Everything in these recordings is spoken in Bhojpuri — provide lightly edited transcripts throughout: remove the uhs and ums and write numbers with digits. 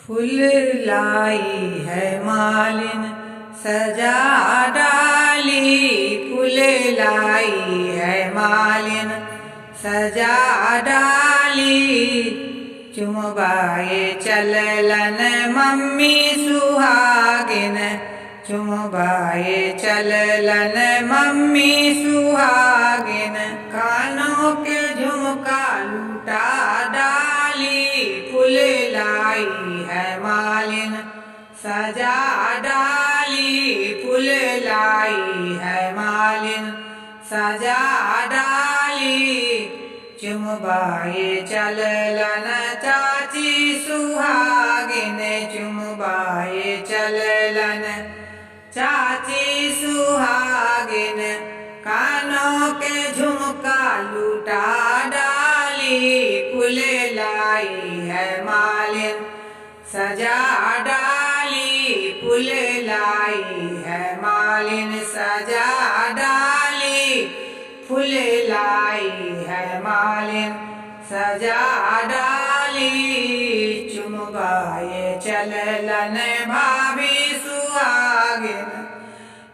फूल लाई है मालिन सजा डाली, फूल लाई है मालिन सजा डाली। चुमबाए चललन मम्मी सुहागिन, चुमबाए चललन मम्मी सुहागिन। कानों के झुमका लूटा डाली, फूल लाई है मालिन सजा डाली, फूल लाई है मालिन सजा डाली। चुमबाए चललन चाची सुहागिन, चुमबाए चललन चाची सुहागिन। कानों के झुमका लूटा डाली, फूल लाई है मालिन सजा डाली, फूल लाई है मालिन सजा डाली, फूल लाई है मालिन सजा डाली। चुमबाए चललन भाभी सुहागिन,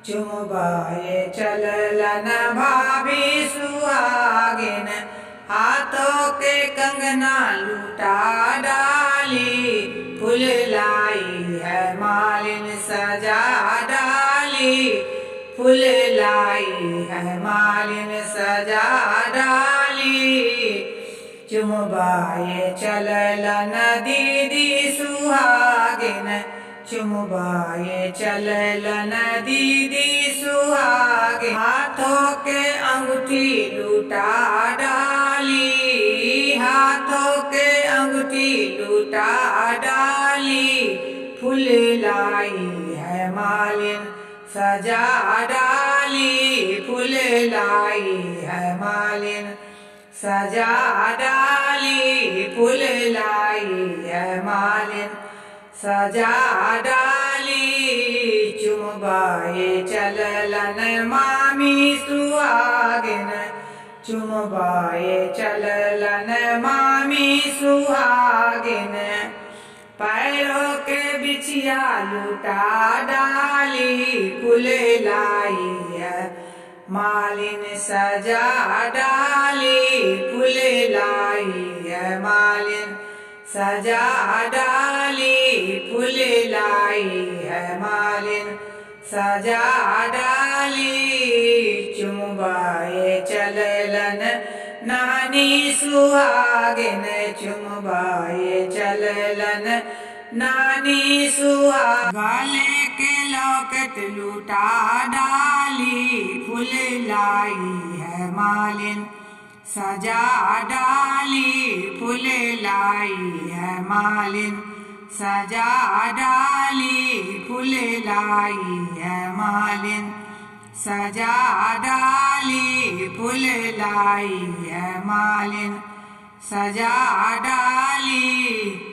चुमबाए चललन भाभी सुहागिन। हाथों के कंगना लूटा डाली, फूल लाई है मालिन सजा डाली, फूल लाई है मालिन सजा डाली। चुमबाए चललन दीदी सुहागिन, चुमबाए चललन दीदी सुहागिन। हाथों के अंगूठी लूटा डाली, हाथों के अंगूठी लूटा डाली, फूल लाई है मालिन सजा डाली, फूल लाई है मालिन सजा डाली, फूल लाई है मालिन सजा डाली। चुमबाए चललन मामी सुहागिन, चुमबाए चललन मामी सुहागिन। पैरों के बिछिया लूटा डाली, फूल लाई है मालिन सजा डाली, फूल लाई है मालिन सजा डाली, फूल लाई है मालिन सजा डाली। चुमबाए चललन नानी सुहागिन, चुमबाए चललन नानी सुहागिन। गले के लॉकेट लूटा डाली, फूल लाई है मालिन सजा डाली, फूल लाई है मालिन सजा डाली, फूल लाई है मालिन सजा डाली, फूल लाई है मालिन सजा डाली।